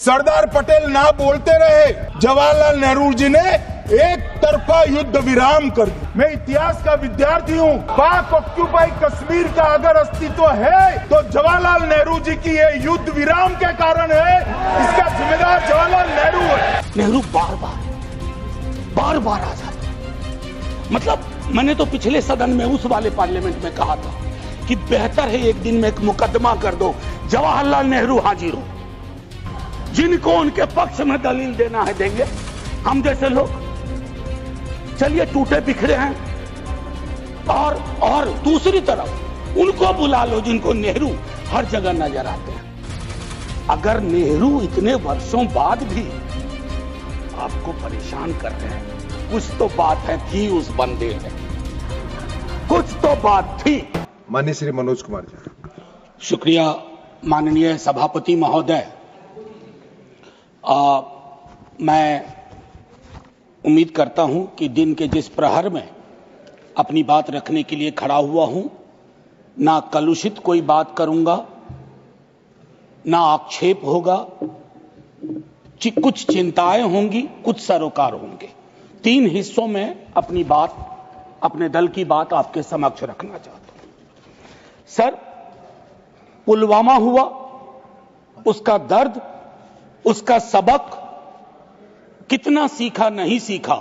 सरदार पटेल ना बोलते रहे, जवाहरलाल नेहरू जी ने एक तरफा युद्ध विराम कर दिया। मैं इतिहास का विद्यार्थी हूँ। पाक ऑक्यूपाई कश्मीर का अगर अस्तित्व है तो जवाहरलाल नेहरू जी की ये युद्ध विराम के कारण है। इसका जिम्मेदार जवाहरलाल नेहरू है। नेहरू बार बार आ जाते। मतलब मैंने तो पिछले सदन में उस वाले पार्लियामेंट में कहा था कि बेहतर है एक दिन में एक मुकदमा कर दो, जवाहरलाल नेहरू हाजिर हो, जिनको उनके पक्ष में दलील देना है देंगे, हम जैसे लोग चलिए टूटे बिखरे हैं। और दूसरी तरफ उनको बुला लो जिनको नेहरू हर जगह नजर आते हैं। अगर नेहरू इतने वर्षों बाद भी आपको परेशान कर रहे हैं, कुछ तो बात है थी उस बंदे में, कुछ तो बात थी। माननीय श्री मनोज कुमार जी। शुक्रिया माननीय सभापति महोदय। मैं उम्मीद करता हूं कि दिन के जिस प्रहर में अपनी बात रखने के लिए खड़ा हुआ हूं, ना कलुषित कोई बात करूंगा, ना आक्षेप होगा, कुछ चिंताएं होंगी, कुछ सरोकार होंगे। 3 हिस्सों में अपनी बात, अपने दल की बात आपके समक्ष रखना चाहता हूं। सर, पुलवामा हुआ, उसका दर्द, उसका सबक कितना सीखा नहीं सीखा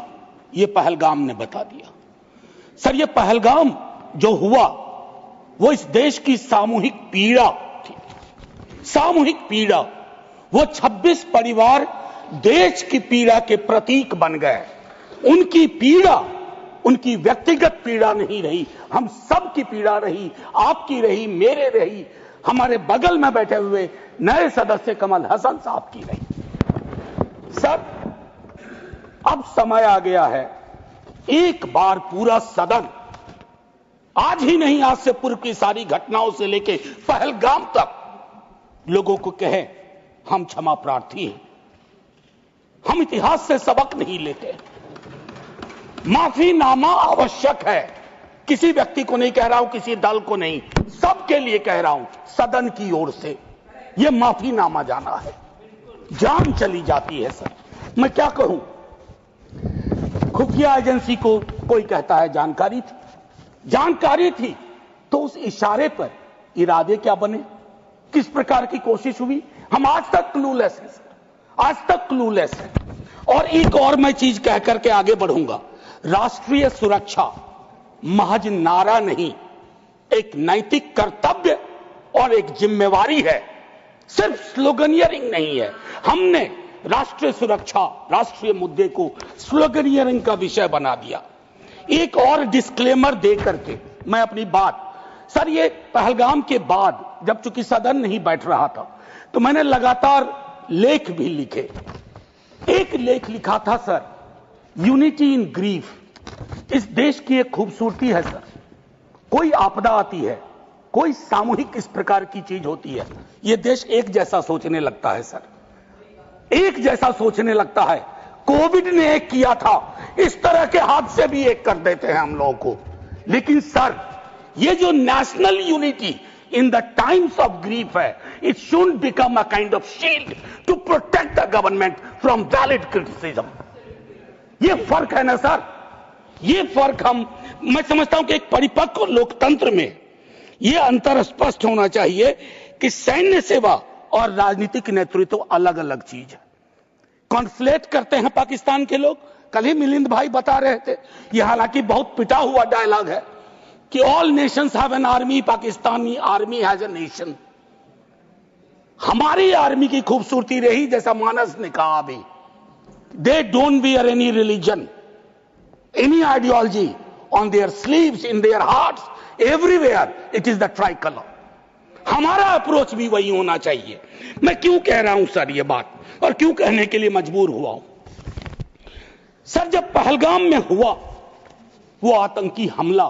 ये पहलगाम ने बता दिया। सर, ये पहलगाम जो हुआ वो इस देश की सामूहिक पीड़ा थी, सामूहिक पीड़ा। वो 26 परिवार देश की पीड़ा के प्रतीक बन गए। उनकी पीड़ा उनकी व्यक्तिगत पीड़ा नहीं रही, हम सब की पीड़ा रही, आपकी रही, मेरे रही, हमारे बगल में बैठे हुए नए सदस्य कमल हसन साहब की रही। सर, अब समय आ गया है एक बार पूरा सदन, आज ही नहीं आज से पूर्व की सारी घटनाओं से लेके पहलगाम तक लोगों को कहे हम क्षमा प्रार्थी हैं, हम इतिहास से सबक नहीं लेते। माफीनामा आवश्यक है। किसी व्यक्ति को नहीं कह रहा हूं, किसी दल को नहीं, सबके लिए कह रहा हूं, सदन की ओर से यह माफीनामा जाना है। जान चली जाती है। सर, मैं क्या कहूं, खुफिया एजेंसी को कोई कहता है जानकारी थी तो उस इशारे पर इरादे क्या बने, किस प्रकार की कोशिश हुई, हम आज तक क्लूलेस हैं सर, आज तक क्लूलेस हैं। और एक और मैं चीज कह करके आगे बढ़ूंगा, राष्ट्रीय सुरक्षा महज नारा नहीं, एक नैतिक कर्तव्य और एक जिम्मेवारी है, सिर्फ स्लोगनियरिंग नहीं है। हमने राष्ट्रीय सुरक्षा, राष्ट्रीय मुद्दे को स्लोगनियरिंग का विषय बना दिया। एक और डिस्क्लेमर दे करके मैं अपनी बात, सर, ये पहलगाम के बाद जब चूंकि सदन नहीं बैठ रहा था तो मैंने लगातार लेख भी लिखे। एक लेख लिखा था सर, यूनिटी इन ग्रीफ। इस देश की एक खूबसूरती है सर, कोई आपदा आती है, कोई सामूहिक इस प्रकार की चीज होती है, यह देश एक जैसा सोचने लगता है सर, एक जैसा सोचने लगता है। कोविड ने एक किया था, इस तरह के हादसे भी एक कर देते हैं हम लोगों को। लेकिन सर, ये जो national unity in the times of grief है, it should become a kind of shield to protect the government from valid criticism. ये फर्क है ना सर, ये फर्क मैं समझता हूं कि एक परिपक्व लोकतंत्र में यह अंतर स्पष्ट होना चाहिए कि सैन्य सेवा और राजनीतिक नेतृत्व अलग अलग चीज है। कॉन्फ्लेट करते हैं पाकिस्तान के लोग। कल ही मिलिंद भाई बता रहे थे, यह हालांकि बहुत पिटा हुआ डायलॉग है कि all Nations have an army, Pakistani army has a nation. हमारी आर्मी की खूबसूरती रही, जैसा मानस ने कहा अभी, they don't wear any religion, any ideology on their sleeves, in their hearts, everywhere it is the tricolour. हमारा अप्रोच भी वही होना चाहिए। मैं क्यों कह रहा हूं सर ये बात, और क्यों कहने के लिए मजबूर हुआ हूं सर, जब पहलगाम में हुआ वो आतंकी हमला,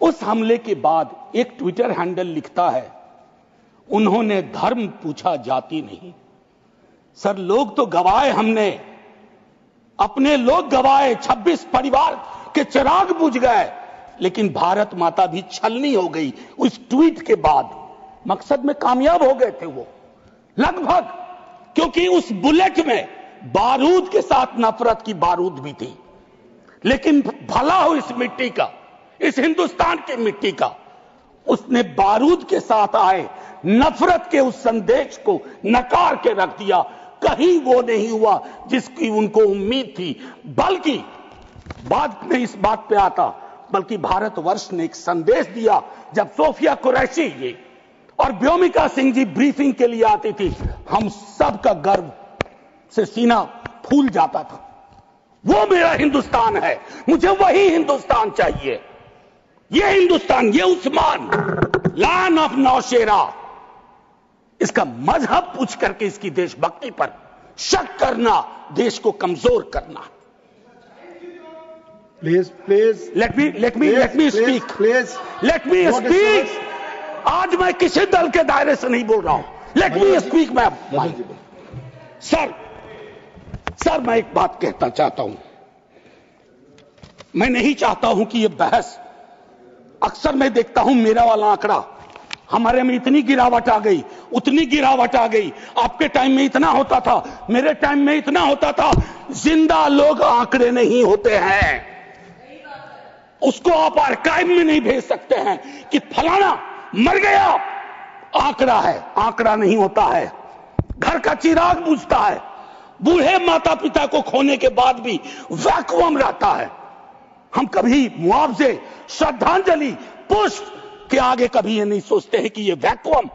उस हमले के बाद एक ट्विटर हैंडल लिखता है, उन्होंने धर्म पूछा, जाति नहीं। सर, लोग तो गवाए, हमने अपने लोग गवाए, 26 परिवार के चिराग बुझ गए, लेकिन भारत माता भी छलनी हो गई उस ट्वीट के बाद। मकसद में कामयाब हो गए थे वो, लगभग, क्योंकि उस बुलेट में बारूद के साथ नफरत की बारूद भी थी। लेकिन भला हो इस मिट्टी का, इस हिंदुस्तान की मिट्टी का, उसने बारूद के साथ आए नफरत के उस संदेश को नकार के रख दिया। कहीं वो नहीं हुआ जिसकी उनको उम्मीद थी, बल्कि बाद में इस बात पे आता, बल्कि भारतवर्ष ने एक संदेश दिया। जब सोफिया कुरैशी जी और व्योमिका सिंह जी ब्रीफिंग के लिए आती थी, हम सब का गर्व से सीना फूल जाता था। वो मेरा हिंदुस्तान है, मुझे वही हिंदुस्तान चाहिए। ये हिंदुस्तान, ये उस्मान, लैंड ऑफ नौशेरा, इसका मजहब पूछ करके इसकी देशभक्ति पर शक करना देश को कमजोर करना। Please, please. Let me speak. Please. Let me speak. आज मैं किसी दल के दायरे से नहीं बोल रहा हूं। Let me speak, मैं सर मैं एक बात कहना चाहता हूं। मैं नहीं चाहता हूं कि यह बहस, अक्सर मैं देखता हूं मेरा वाला आंकड़ा, हमारे में इतनी गिरावट आ गई, उतनी गिरावट आ गई, आपके टाइम में इतना होता था, मेरे टाइम में इतना होता था। जिंदा लोग आंकड़े नहीं होते हैं, उसको आप आर्काइव में नहीं भेज सकते हैं कि फलाना मर गया, आंकड़ा है, आंकड़ा नहीं होता है। घर का चिराग बुझता है, बूढ़े माता पिता को खोने के बाद भी वैक्यूम रहता है। हम कभी मुआवजे, श्रद्धांजलि, पुष्प के आगे कभी ये नहीं सोचते हैं कि ये वैक्यूम,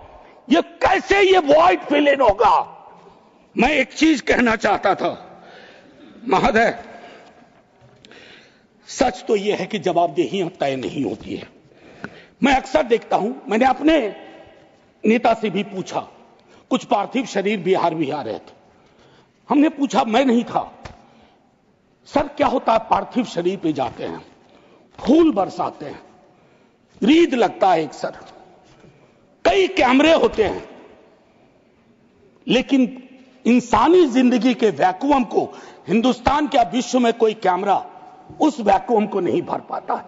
ये कैसे ये वॉइड फिल इन होगा। मैं एक चीज कहना चाहता था महोदय, सच तो यह है कि जवाबदेही तय नहीं होती है। मैं अक्सर देखता हूं, मैंने अपने नेता से भी पूछा, कुछ पार्थिव शरीर बिहार भी आ रहे थे, हमने पूछा, मैं नहीं था, सर क्या होता है पार्थिव शरीर पे जाते हैं, फूल बरसाते हैं, रीद लगता है एक सर, कई कैमरे होते हैं, लेकिन इंसानी जिंदगी के वैक्यूम को हिंदुस्तान क्या विश्व में कोई कैमरा उस वैक्यूम को नहीं भर पाता है।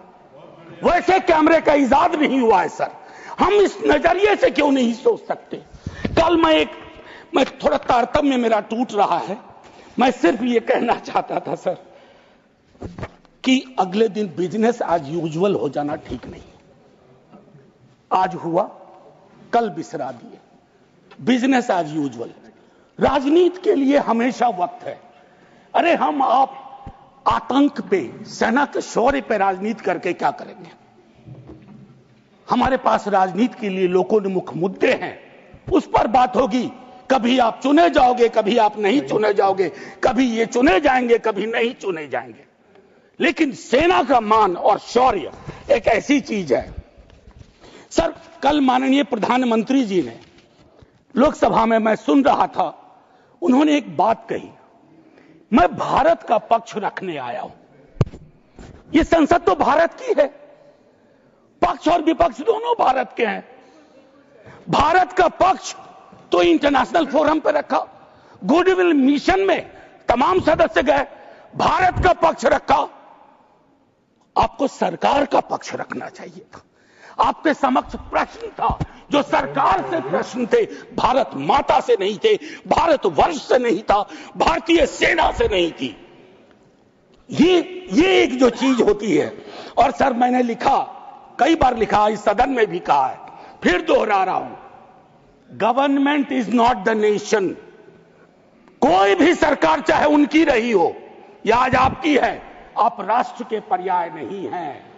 वैसे कैमरे का इजाद नहीं हुआ है सर। हम इस नजरिए से क्यों नहीं सोच सकते। कल मैं थोड़ा तारतम्य मेरा टूट रहा है, मैं सिर्फ ये कहना चाहता था सर कि अगले दिन बिजनेस एज यूजुअल हो जाना ठीक नहीं। आज हुआ, कल बिसरा दिए, बिजनेस एज यूजुअल। राजनीति के लिए हमेशा वक्त है। अरे हम आप आतंक पे, सेना के शौर्य पे राजनीति करके क्या करेंगे। हमारे पास राजनीति के लिए लोगों ने मुख्य मुद्दे हैं, उस पर बात होगी। कभी आप चुने जाओगे, कभी आप नहीं चुने जाओगे, कभी ये चुने जाएंगे, कभी नहीं चुने जाएंगे। लेकिन सेना का मान और शौर्य एक ऐसी चीज है। सर कल माननीय प्रधानमंत्री जी ने लोकसभा में, मैं सुन रहा था, उन्होंने एक बात कही, मैं भारत का पक्ष रखने आया हूं। ये संसद तो भारत की है, पक्ष और विपक्ष दोनों भारत के हैं। भारत का पक्ष तो इंटरनेशनल फोरम पे रखा, गुडविल मिशन में तमाम सदस्य गए, भारत का पक्ष रखा। आपको सरकार का पक्ष रखना चाहिए था। आपके समक्ष प्रश्न था, जो सरकार से प्रश्न थे, भारत माता से नहीं थे, भारत वर्ष से नहीं था, भारतीय सेना से नहीं थी। ये एक जो चीज होती है। और सर मैंने लिखा, कई बार लिखा, इस सदन में भी कहा है, फिर दोहरा रहा हूं, government is not the nation. कोई भी सरकार चाहे उनकी रही हो या आज आपकी है, आप राष्ट्र के पर्याय नहीं हैं।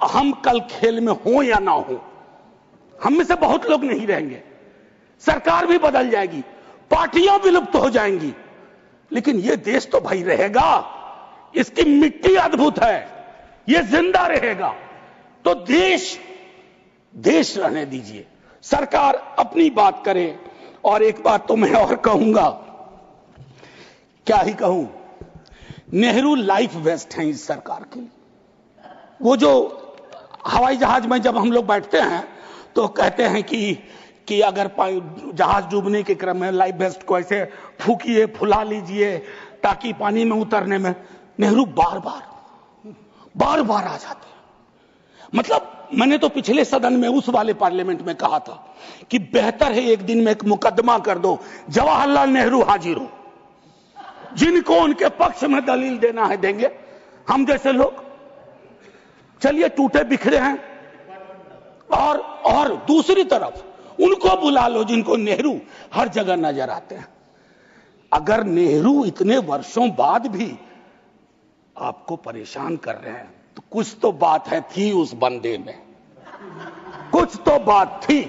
हम कल खेल में हो या ना हो, हम में से बहुत लोग नहीं रहेंगे, सरकार भी बदल जाएगी, पार्टियां विलुप्त हो जाएंगी, लेकिन यह देश तो भाई रहेगा। इसकी मिट्टी अद्भुत है, यह जिंदा रहेगा। तो देश रहने दीजिए, सरकार अपनी बात करे। और एक बात तो मैं और कहूंगा, क्या ही कहूं, नेहरू लाइफ वेस्ट हैं इस सरकार के लिए। वो जो हवाई जहाज में जब हम लोग बैठते हैं तो कहते हैं कि अगर जहाज डूबने के क्रम में लाइफ वेस्ट को ऐसे फूकिए, फुला लीजिए ताकि पानी में उतरने में, नेहरू बार बार आ जाते हैं। मतलब मैंने तो पिछले सदन में उस वाले पार्लियामेंट में कहा था कि बेहतर है एक दिन में एक मुकदमा कर दो, जवाहरलाल नेहरू हाजिर हो, जिनको उनके पक्ष में दलील देना है देंगे, हम जैसे लोग चलिए टूटे बिखरे हैं। और दूसरी तरफ उनको बुला लो जिनको नेहरू हर जगह नजर आते हैं। अगर नेहरू इतने वर्षों बाद भी आपको परेशान कर रहे हैं तो कुछ तो बात है थी उस बंदे में, कुछ तो बात थी।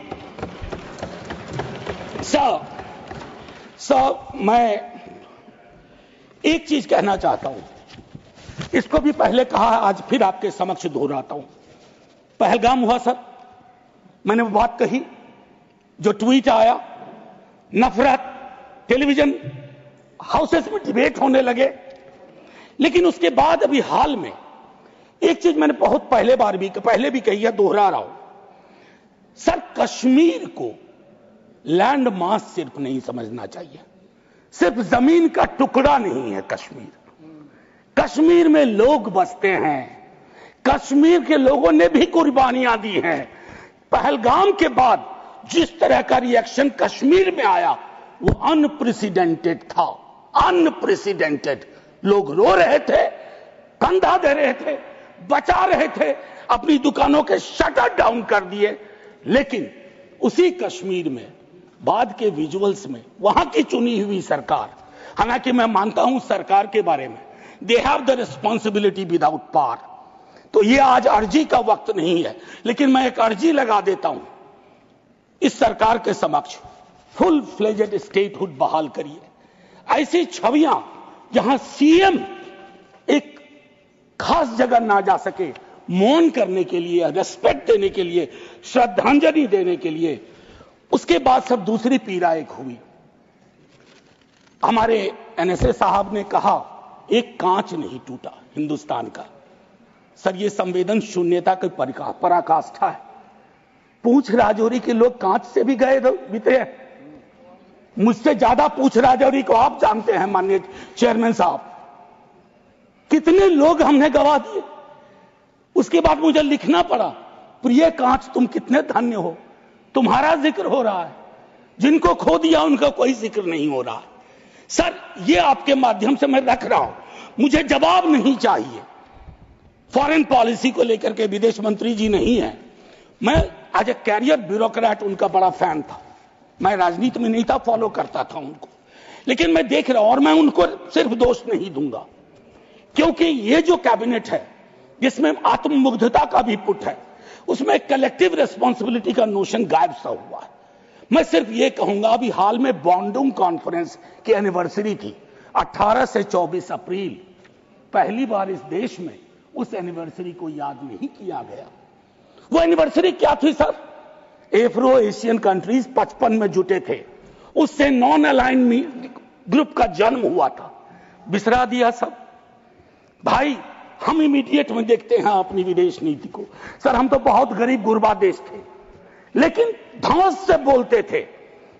मैं एक चीज कहना चाहता हूं, इसको भी पहले कहा, आज फिर आपके समक्ष दोहराता हूं। पहलगाम हुआ सर, मैंने वो बात कही, जो ट्वीट आया, नफरत, टेलीविजन हाउसेस में डिबेट होने लगे। लेकिन उसके बाद अभी हाल में एक चीज मैंने बहुत पहले भी कही है, दोहरा रहा हूं सर, कश्मीर को लैंड मास सिर्फ नहीं समझना चाहिए, सिर्फ जमीन का टुकड़ा नहीं है कश्मीर। कश्मीर में लोग बसते हैं, कश्मीर के लोगों ने भी कुर्बानियां दी हैं। पहलगाम के बाद जिस तरह का रिएक्शन कश्मीर में आया वो अनप्रेसिडेंटेड था, अनप्रेसिडेंटेड। लोग रो रहे थे, कंधा दे रहे थे, बचा रहे थे, अपनी दुकानों के शटर डाउन कर दिए। लेकिन उसी कश्मीर में बाद के विजुअल्स में वहां की चुनी हुई सरकार, हालांकि मैं मानता हूं सरकार के बारे में, they have the responsibility without power, तो ये आज अर्जी का वक्त नहीं है, लेकिन मैं एक अर्जी लगा देता हूं इस सरकार के समक्ष, फुल फ्लेजेड स्टेटहुड बहाल करिए। ऐसी छवियां जहां सीएम एक खास जगह ना जा सके, मौन करने के लिए, रेस्पेक्ट देने के लिए, श्रद्धांजलि देने के लिए। उसके बाद सब दूसरी पीड़ा एक हुई, हमारे एनएसए साहब ने कहा एक कांच नहीं टूटा हिंदुस्तान का। सर ये संवेदन शून्यता की पराकाष्ठा है। पूंछ राजौरी के लोग कांच से भी गए बीते हैं, मुझसे ज्यादा पूंछ राजौरी को आप जानते हैं माननीय चेयरमैन साहब, कितने लोग हमने गवा दिए। उसके बाद मुझे लिखना पड़ा, प्रिय कांच तुम कितने धन्य हो, तुम्हारा जिक्र हो रहा है, जिनको खो दिया उनका कोई जिक्र नहीं हो रहा। सर ये आपके माध्यम से मैं रख रहा हूं, मुझे जवाब नहीं चाहिए। फॉरेन पॉलिसी को लेकर के विदेश मंत्री जी नहीं है, मैं एज ए कैरियर ब्यूरोक्रेट उनका बड़ा फैन था, मैं राजनीति में नहीं था, फॉलो करता था उनको, लेकिन मैं देख रहा हूं और मैं उनको सिर्फ दोष नहीं दूंगा, क्योंकि ये जो कैबिनेट है जिसमें आत्ममुग्धता का भी पुट है, उसमें कलेक्टिव रिस्पॉन्सिबिलिटी का नोशन गायब सा हुआ है। मैं सिर्फ ये कहूंगा, अभी हाल में बॉन्डुंग कॉन्फ्रेंस की एनिवर्सरी थी 18 से 24 अप्रैल, पहली बार इस देश में उस एनिवर्सरी को याद नहीं किया गया। वो एनिवर्सरी क्या थी सर? एफ्रो एशियन कंट्रीज 55 में जुटे थे, उससे नॉन अलाइन ग्रुप का जन्म हुआ था, बिसरा दिया सब। भाई हम इमीडिएट में देखते हैं अपनी विदेश नीति को, सर हम तो बहुत गरीब गुरबा देश थे, लेकिन धौंस से बोलते थे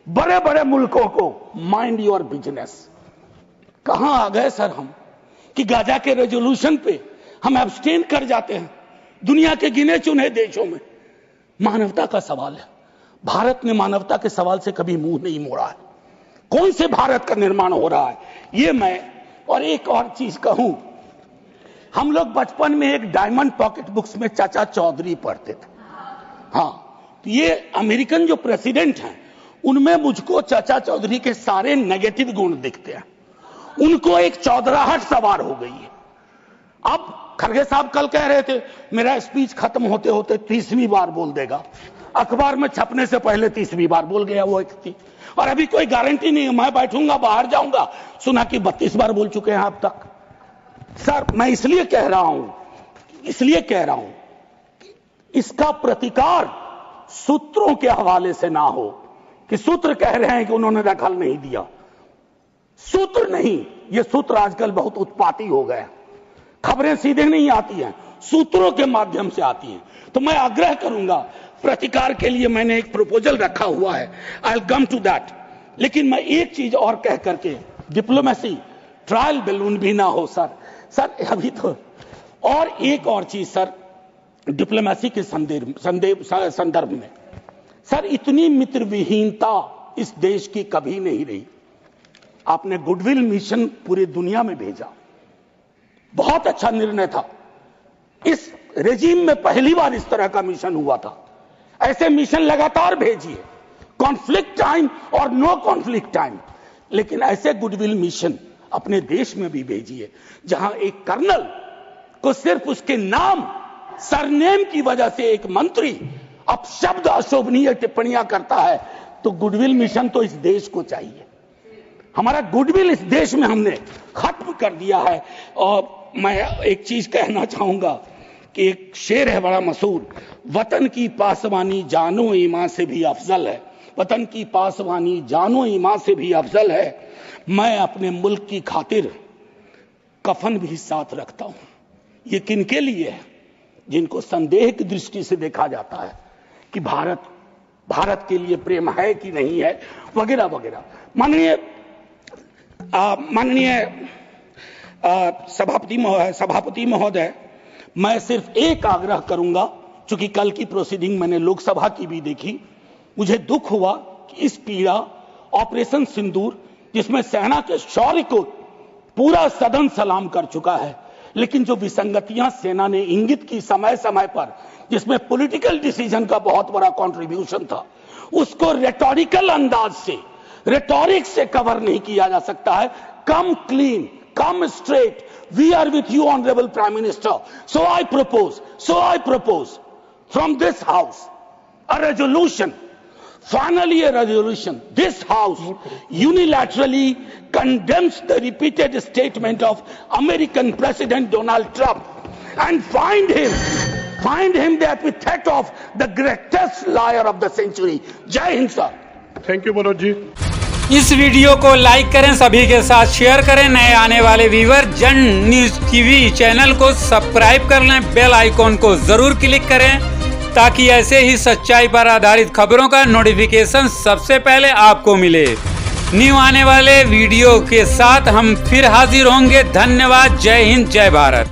बड़े बड़े मुल्कों को माइंड योर बिजनेस। कहां आ गए सर हम कि गाजा के रेजोल्यूशन पे हम एब्सटेन कर जाते हैं दुनिया के गिने चुने देशों में। मानवता का सवाल है, भारत ने मानवता के सवाल से कभी मुंह नहीं मोड़ा है। कौन से भारत का निर्माण हो रहा है ये मैं, और एक और चीज कहूं, हम लोग बचपन में एक डायमंड पॉकेट बुक्स में चाचा चौधरी पढ़ते थे। हाँ, तो ये अमेरिकन जो प्रेसिडेंट हैं उनमें मुझको चाचा चौधरी के सारे नेगेटिव गुण दिखते हैं, उनको एक चौधराहट सवार हो गई है। अब खड़गे साहब कल कह रहे थे मेरा स्पीच खत्म होते होते 30वीं बार बोल देगा, अखबार में छपने से पहले 30वीं बार बोल गया वो व्यक्ति, और अभी कोई गारंटी नहीं है, मैं बैठूंगा बाहर जाऊंगा सुना कि 32 बार बोल चुके हैं अब तक। सर मैं इसलिए कह रहा हूं इसका प्रतिकार सूत्रों के हवाले से ना हो कि सूत्र कह रहे हैं कि उन्होंने दखल नहीं दिया। सूत्र नहीं, ये सूत्र आजकल बहुत उत्पाती हो गए, खबरें सीधे नहीं आती हैं, सूत्रों के माध्यम से आती हैं। तो मैं आग्रह करूंगा, प्रतिकार के लिए मैंने एक प्रपोजल रखा हुआ है, I will come to that. लेकिन मैं एक चीज और कह करके, डिप्लोमेसी ट्रायल बैलून भी ना हो सर अभी तो। और एक और चीज सर, डिप्लोमेसी के संदर्भ में सर, इतनी मित्र विहीनता इस देश की कभी नहीं रही। आपने गुडविल मिशन पूरी दुनिया में भेजा, बहुत अच्छा निर्णय था। इस रेजिम में पहली बार इस तरह का मिशन हुआ था। ऐसे मिशन लगातार भेजिए, कॉन्फ्लिक्ट टाइम और नो कॉन्फ्लिक्ट टाइम, लेकिन ऐसे गुडविल मिशन अपने देश में भी भेजिए जहां एक कर्नल को सिर्फ उसके नाम सरनेम की वजह से एक मंत्री अपशब्द अशोभनीय टिप्पणियां करता है, तो गुडविल मिशन तो इस देश को चाहिए। हमारा गुडविल इस देश में हमने खत्म कर दिया है। और मैं एक चीज कहना चाहूंगा कि एक शेर है बड़ा मशहूर, वतन की पासवानी जानो ईमान से भी अफजल है। वतन की पासवानी जानो ईमान से भी अफजल है। मैं अपने मुल्क की खातिर कफन भी साथ रखता हूं। ये किनके लिए है? जिनको संदेह की दृष्टि से देखा जाता है कि भारत के लिए प्रेम है कि नहीं है, वगैरह वगैरह। माननीय सभापति महोदय, मैं सिर्फ एक आग्रह करूंगा, चूंकि कल की प्रोसीडिंग मैंने लोकसभा की भी देखी, मुझे दुख हुआ कि इस पीड़ा ऑपरेशन सिंदूर, जिसमें सेना के शौर्य को पूरा सदन सलाम कर चुका है, लेकिन जो विसंगतियां सेना ने इंगित की समय समय पर, जिसमें पॉलिटिकल डिसीजन का बहुत बड़ा कंट्रीब्यूशन था, उसको रेटोरिकल अंदाज से, रेटोरिक से कवर नहीं किया जा सकता है। Come clean, come straight, we are with you honourable prime minister, so I propose from this house a resolution, finally a resolution. This house unilaterally condemns the repeated statement of American President Donald Trump and find him the epithet of the greatest liar of the century. Jai Hind sir. Thank you Manoj ji. इस video को like करें, सभी के साथ share करें। नए आने वाले व्यूअर जन न्यूज टीवी चैनल को सब्सक्राइब कर लें, बेल आइकॉन को जरूर क्लिक करें ताकि ऐसे ही सच्चाई पर आधारित खबरों का नोटिफिकेशन सबसे पहले आपको मिले। न्यू आने वाले वीडियो के साथ हम फिर हाजिर होंगे। धन्यवाद। जय हिंद, जय भारत।